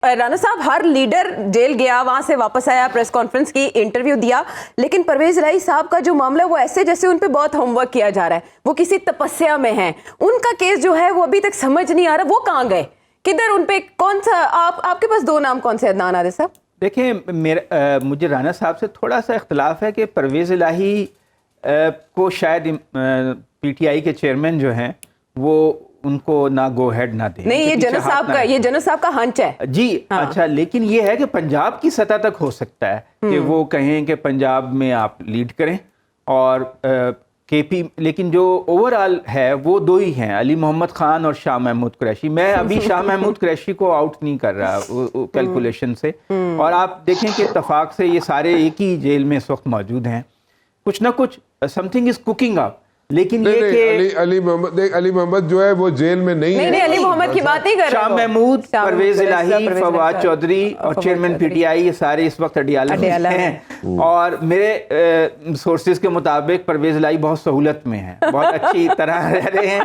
رانا صاحب ہر leader jail گیا, وہاں سے واپس آیا, پریس کانفرنس کی, انٹرویو دیا, لیکن پرویز الہی صاحب کا جو معاملہ وہ ایسے جیسے ان پہ بہت ہوم ورک کیا جا رہا ہے, وہ کسی تپسیا میں ہیں, ان کا کیس جو ہے وہ ابھی تک سمجھ نہیں آ رہا وہ کہاں گئے, کدھر, ان پہ کون سا, آپ کے پاس دو نام کون سے, عدنان عادل صاحب؟ دیکھیں مجھے رانا صاحب سے تھوڑا سا اختلاف ہے کہ پرویز الہی کو شاید پی ٹی آئی کے چیئرمین جو ہیں وہ ان کو نہ گو ہیڈ نہ دیں. نہیں, یہ جنرل صاحب کا, یہ جنرل صاحب کا ہنچ ہے جی. اچھا, لیکن یہ ہے کہ پنجاب کی سطح تک ہو سکتا ہے کہ وہ کہیں کہ پنجاب میں آپ لیڈ کریں اور کے پی, لیکن جو اوور آل ہے وہ دو ہی ہیں, علی محمد خان اور شاہ محمود قریشی. میں ابھی شاہ محمود قریشی کو آؤٹ نہیں کر رہا کیلکولیشن سے, اور آپ دیکھیں کہ اتفاق سے یہ سارے ایک ہی جیل میں اس وقت موجود ہیں. کچھ نہ کچھ سم تھنگ از کوکنگ اپ. لیکن یہ کہ علی محمد جو ہے وہ جیل میں نہیں ہے. نہیں, علی محمد کی بات نہیں کر رہے, شاہ محمود, پرویز الہی, فواد چودھری اور چیئرمین پی ٹی آئی, یہ سارے اس وقت اڈیالہ میں ہیں. اور میرے سورسز کے مطابق پرویز الہی بہت سہولت میں ہیں, بہت اچھی طرح رہ رہے ہیں,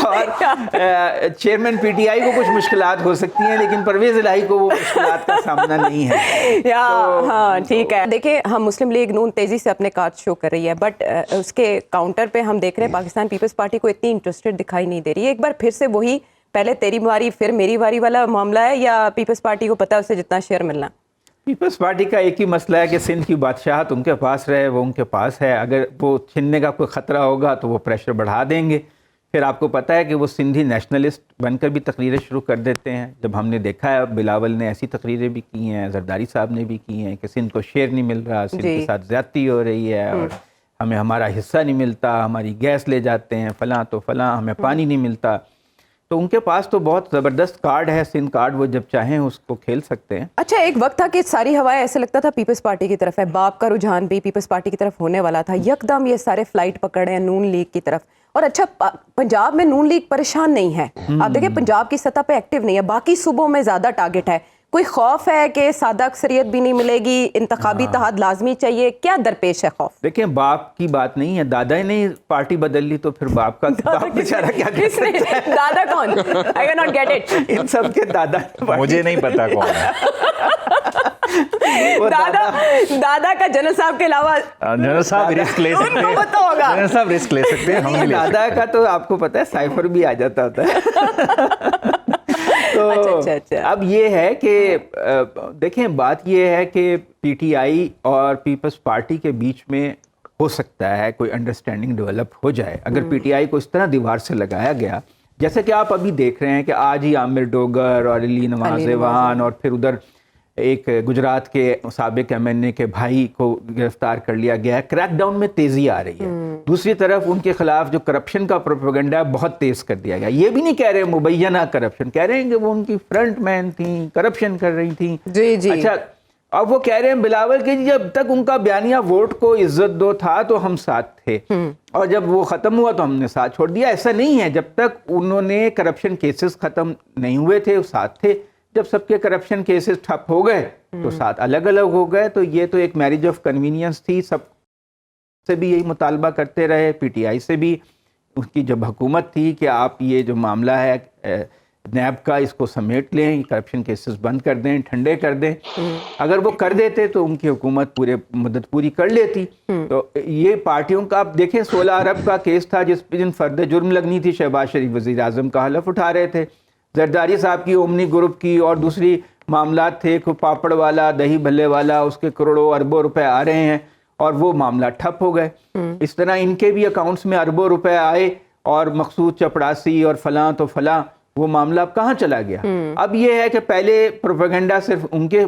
اور چیئرمین پی ٹی آئی کو کچھ مشکلات ہو سکتی ہیں لیکن پرویز الہی کو وہ مشکلات کا سامنا نہیں ہے. ہاں ٹھیک ہے. دیکھیں ہم مسلم لیگ نون تیزی سے اپنے کارڈ شو کر رہی ہے, بٹ اس کے کاؤنٹر پہ ہم دیکھ رہے ہیں پاکستان پیپلز پارٹی کو اتنی انٹرسٹڈ دکھائی نہیں دے رہی ہے. ایک بار پھر سے وہی پہلے تیری باری پھر میری باری والا معاملہ ہے, یا پیپلز پارٹی کو پتا ہے اسے جتنا شیئر ملنا؟ پیپلز پارٹی کا ایک ہی مسئلہ ہے کہ سندھ کی بادشاہت ان کے پاس رہے, وہ ان کے پاس ہے. اگر وہ چھیننے کا کوئی خطرہ ہوگا تو وہ پریشر بڑھا دیں گے. پھر آپ کو پتہ ہے کہ وہ سندھی نیشنلسٹ بن کر بھی تقریریں شروع کر دیتے ہیں. جب ہم نے دیکھا ہے بلاول نے ایسی تقریریں بھی کی ہیں, زرداری صاحب نے بھی کی ہیں کہ سندھ کو شیئر نہیں مل رہا, سندھ کے ساتھ زیادتی ہو رہی ہے, اور ہمیں ہمارا حصہ نہیں ملتا, ہماری گیس لے جاتے ہیں, فلاں تو فلاں, ہمیں پانی نہیں ملتا. تو ان کے پاس تو بہت زبردست کارڈ ہے, سندھ کارڈ, وہ جب چاہیں اس کو کھیل سکتے ہیں. اچھا, ایک وقت تھا کہ ساری ہوائیں ایسے لگتا تھا پیپلز پارٹی کی طرف ہے, باپ کا رجحان بھی پیپلز پارٹی کی طرف ہونے والا تھا. یکدم یہ سارے فلائٹ پکڑے ہیں نون لیگ کی طرف. اور اچھا, پنجاب میں نون لیگ پریشان نہیں ہے, آپ دیکھیں پنجاب کی سطح پہ ایکٹیو نہیں ہے, باقی صوبوں میں زیادہ ٹارگٹ ہے. کوئی خوف ہے کہ سادہ اکثریت بھی نہیں ملے گی, انتخابی اتحاد لازمی چاہیے, کیا درپیش ہے خوف؟ دیکھیں باپ کی بات نہیں ہے, دادا ہی نہیں پارٹی بدل لی تو پھر باپ کا باپ بیچارہ کیا کر سکتا ہے؟ دادا کون؟ I cannot get it. ان سب کے دادا مجھے نہیں پتا کون ہے. دادا کا جنرل صاحب کے علاوہ جنرل صاحب رسک لے سکتے ہیں, جنرل صاحب رسک لے سکتے ہیں, ہم نہیں لے سکتے. دادا کا تو آپ کو پتہ ہے سائفر بھی آ جاتا ہوتا ہے. تو اب یہ ہے کہ دیکھیں بات یہ ہے کہ پی ٹی آئی اور پیپلز پارٹی کے بیچ میں ہو سکتا ہے کوئی انڈرسٹینڈنگ ڈیولپ ہو جائے. اگر پی ٹی آئی کو اس طرح دیوار سے لگایا گیا, جیسے کہ آپ ابھی دیکھ رہے ہیں کہ آج ہی عامر ڈوگر اور علی نواز ایوان اور پھر ادھر ایک گجرات کے سابق ایم این اے کے بھائی کو گرفتار کر لیا گیا ہے. کریک ڈاؤن میں تیزی آ رہی ہے. دوسری طرف ان کے خلاف جو کرپشن کا پروپیگنڈا ہے بہت تیز کر دیا گیا. یہ بھی نہیں کہہ رہے مبینہ کرپشن, کہہ رہے ہیں کہ وہ ان کی فرنٹ مین تھیں, کرپشن کر رہی تھیں. جی اچھا, اب وہ کہہ رہے ہیں بلاول کہ جب تک ان کا بیانیہ ووٹ کو عزت دو تھا تو ہم ساتھ تھے, اور جب وہ ختم ہوا تو ہم نے ساتھ چھوڑ دیا. ایسا نہیں ہے, جب تک انہوں نے کرپشن کیسز ختم نہیں ہوئے تھے وہ ساتھ تھے. جب سب کے کرپشن کیسز ٹھپ ہو گئے تو ساتھ الگ الگ ہو گئے. تو یہ تو ایک میرج آف کنوینئنس تھی. سب سے بھی یہی مطالبہ کرتے رہے, پی ٹی آئی سے بھی. اس کی جب حکومت تھی کہ آپ یہ جو معاملہ ہے نیب کا, اس کو سمیٹ لیں, کرپشن کیسز بند کر دیں, ٹھنڈے کر دیں. اگر وہ کر دیتے تو ان کی حکومت مدت پوری کر لیتی. تو یہ پارٹیوں کا آپ دیکھیں 16 ارب کا کیس تھا جس پہ جن فرد جرم لگنی تھی, شہباز شریف وزیر اعظم کا حلف اٹھا رہے تھے. زرداری صاحب کی اومنی گروپ کی اور دوسری معاملات تھے, کوئی پاپڑ والا, دہی بھلے والا, اس کے کروڑوں اربوں روپے آ رہے ہیں اور وہ معاملہ ٹھپ ہو گئے. اس طرح ان کے بھی اکاؤنٹس میں اربوں روپے آئے اور مقصود چپڑاسی اور فلاں تو فلاں, وہ معاملہ اب کہاں چلا گیا؟ اب یہ ہے کہ پہلے پروپیگنڈا صرف ان کے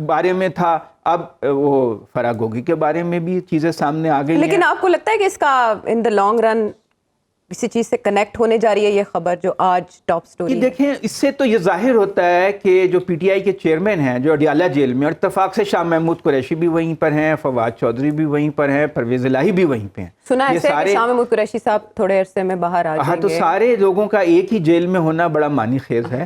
بارے میں تھا, اب وہ فرا گوگی کے بارے میں بھی چیزیں سامنے آ گئی ہیں. لیکن آپ کو لگتا ہے کہ اس کا ان دا لانگ رن کسی چیز سے کنیکٹ ہونے جا رہی ہے یہ خبر جو آج ٹاپ سٹوری؟ دیکھیں اس سے تو یہ ظاہر ہوتا ہے کہ جو پی ٹی آئی کے چیئرمین ہیں جو اڈیالہ جیل میں, اور اتفاق سے شاہ محمود قریشی بھی وہیں پر ہیں, فواد چودھری بھی وہیں پر ہیں, پرویز الہی بھی وہیں پہ ہیں. سنا ہے کہ شاہ محمود قریشی صاحب تھوڑے عرصے میں باہر آ جائیں گے. تو سارے لوگوں کا ایک ہی جیل میں ہونا بڑا معنی خیز ہے.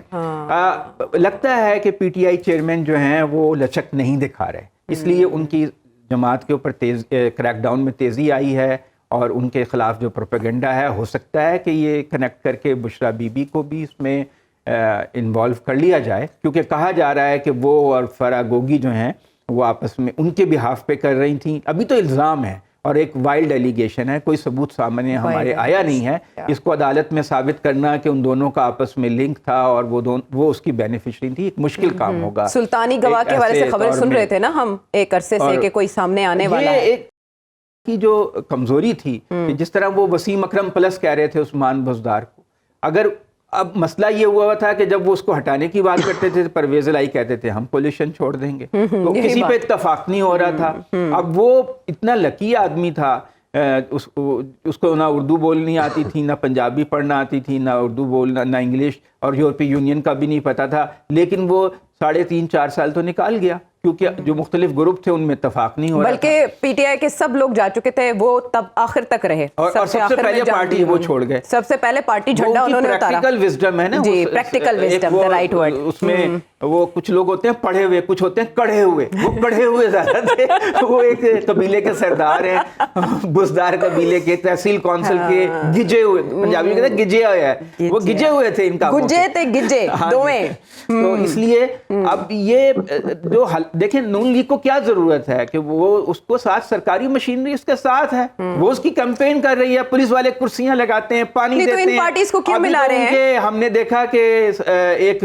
لگتا ہے کہ پی ٹی آئی چیئرمین جو ہیں وہ لچک نہیں دکھا رہے, اس لیے ان کی جماعت کے اوپر کریک ڈاؤن میں تیزی آئی ہے, اور ان کے خلاف جو پروپیگنڈا ہے ہو سکتا ہے کہ یہ کنیکٹ کر کے بشرا بی بی کو بھی اس میں انوالو کر لیا جائے، کیونکہ کہا جا رہا ہے کہ وہ اور فرح گوگی جو ہیں وہ آپس میں ان کے بہاف پہ کر رہی تھیں. ابھی تو الزام ہے اور ایک وائلڈ ایلیگیشن ہے، کوئی ثبوت سامنے ہمارے آیا نہیں ہے. اس کو عدالت میں ثابت کرنا کہ ان دونوں کا آپس میں لنک تھا اور وہ اس کی بینیفیشری تھی، ایک مشکل کام ہوگا. سلطانی گواہ کے حوالے سے خبر سن رہے تھے نا ہم ایک عرصے سے کہ کوئی سامنے آنے والا ہے. ایک کی جو کمزوری تھی کہ جس طرح وہ وسیم اکرم پلس کہہ رہے تھے عثمان بزدار کو، اگر اب مسئلہ یہ ہوا تھا کہ جب وہ اس کو ہٹانے کی بات کرتے تھے پرویز الہی کہتے تھے ہم پولیوشن چھوڑ دیں گے، تو کسی پہ اتفاق نہیں ہو رہا تھا. اب وہ اتنا لکی آدمی تھا، اس کو نہ اردو بولنی آتی تھی، نہ پنجابی پڑھنا آتی تھی، نہ اردو بولنا، نہ انگلش، اور یورپی یونین کا بھی نہیں پتا تھا، لیکن وہ 3.5-4 سال تو نکال گیا کیونکہ جو مختلف گروپ تھے ان میں اتفاق نہیں ہو رہا. بلکہ پی ٹی آئی کے سب لوگ جا چکے تھے، وہ تب آخر تک رہے اور سب سے پہلے پارٹی وہ چھوڑ گئے، سب سے پہلے پارٹی جھنڈا انہوں نے اتارا. پریکٹیکل وزڈم ہے نا، جی practical wisdom, the right word. اس میں وہ کچھ لوگ ہوتے ہیں پڑھے ہوئے، کچھ ہوتے ہیں کڑھے ہوئے. وہ کڑھے ہوئے زیادہ تھے، وہ ایک قبیلے کے سردار ہیں، بزدار قبیلے کے، تحصیل کونسل کے گجے ہوئے، پنجابی میں کہتے ہیں گجے ہوئے ہیں، وہ گجے ہوئے تھے ان کا، گجے تھے گجے دوئیں. تو اس لیے اب یہ جو دیکھیں نون لیگ کو کیا ضرورت ہے کہ وہ اس کو ساتھ سرکاری مشینری اس کے ساتھ ہے، وہ اس کی کیمپین کر رہی ہے، پولیس والے کرسیاں لگاتے ہیں، پانی دیتے ہیں. تو ان پارٹیز کو کیوں ملا رہے ہیں؟ ہم نے دیکھا کہ ایک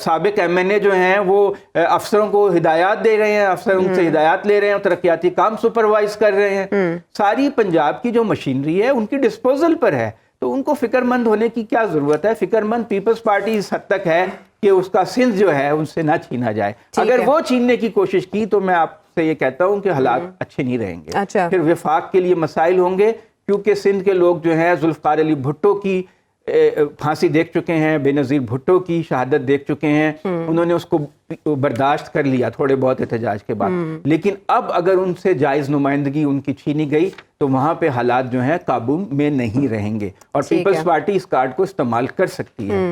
سابق ایم این اے جو ہیں وہ افسروں کو ہدایات دے رہے ہیں، افسر ان سے ہدایات لے رہے ہیں، ترقیاتی کام سپروائز کر رہے ہیں. ساری پنجاب کی جو مشینری ہے ان کی ڈسپوزل پر ہے، تو ان کو فکر مند ہونے کی کیا ضرورت ہے؟ فکر مند پیپلز پارٹی اس حد تک ہے کہ اس کا سندھ جو ہے ان سے نہ چھینا جائے. اگر وہ چھیننے کی کوشش کی تو میں آپ سے یہ کہتا ہوں کہ حالات اچھے نہیں رہیں گے. پھر وفاق کے لیے مسائل ہوں گے، کیونکہ سندھ کے لوگ جو ہیں ذوالفقار علی بھٹو کی پھانسی دیکھ چکے ہیں، بے نظیر بھٹو کی شہادت دیکھ چکے ہیں، انہوں نے اس کو برداشت کر لیا تھوڑے بہت احتجاج کے بعد. لیکن اب اگر ان سے جائز نمائندگی ان کی چھینی گئی تو وہاں پہ حالات جو ہیں قابو میں نہیں رہیں گے، اور پیپلز پارٹی اس کارڈ کو استعمال کر سکتی ہے.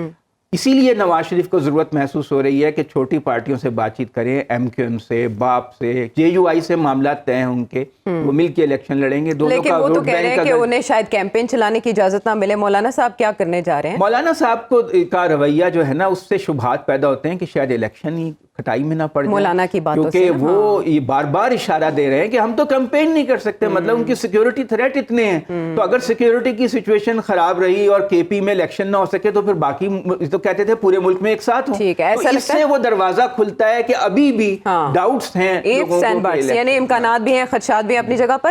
اسی لیے نواز شریف کو ضرورت محسوس ہو رہی ہے کہ چھوٹی پارٹیوں سے بات چیت کریں، ایم کیو ایم سے، باپ سے، جے یو آئی سے معاملات طے ہیں ان کے، وہ مل کے الیکشن لڑیں گے. دونوں لیکن وہ تو کہہ رہے ہیں کہ انہیں شاید کیمپین چلانے کی اجازت نہ ملے. مولانا صاحب کیا کرنے جا رہے ہیں؟ مولانا صاحب کو کا رویہ جو ہے نا اس سے شبہات پیدا ہوتے ہیں کہ شاید الیکشن ہی کھٹائی میں نہ پڑ جائے مولانا کی باتوں سے، کیونکہ وہ یہ بار بار اشارہ دے رہے ہیں کہ ہم تو کیمپین نہیں کر سکتے، مطلب ان کی سیکیورٹی تھریٹ اتنے ہیں. تو اگر سیکیورٹی کی سچویشن خراب رہی اور کے پی میں الیکشن نہ ہو سکے تو پھر باقی تو کہتے تھے پورے ملک میں ایک ساتھ ہوں. تو اس سے وہ دروازہ کھلتا ہے کہ ابھی بھی ڈاؤٹس ہیں، یعنی امکانات بھی ہیں، خدشات بھی ہیں اپنی جگہ پر.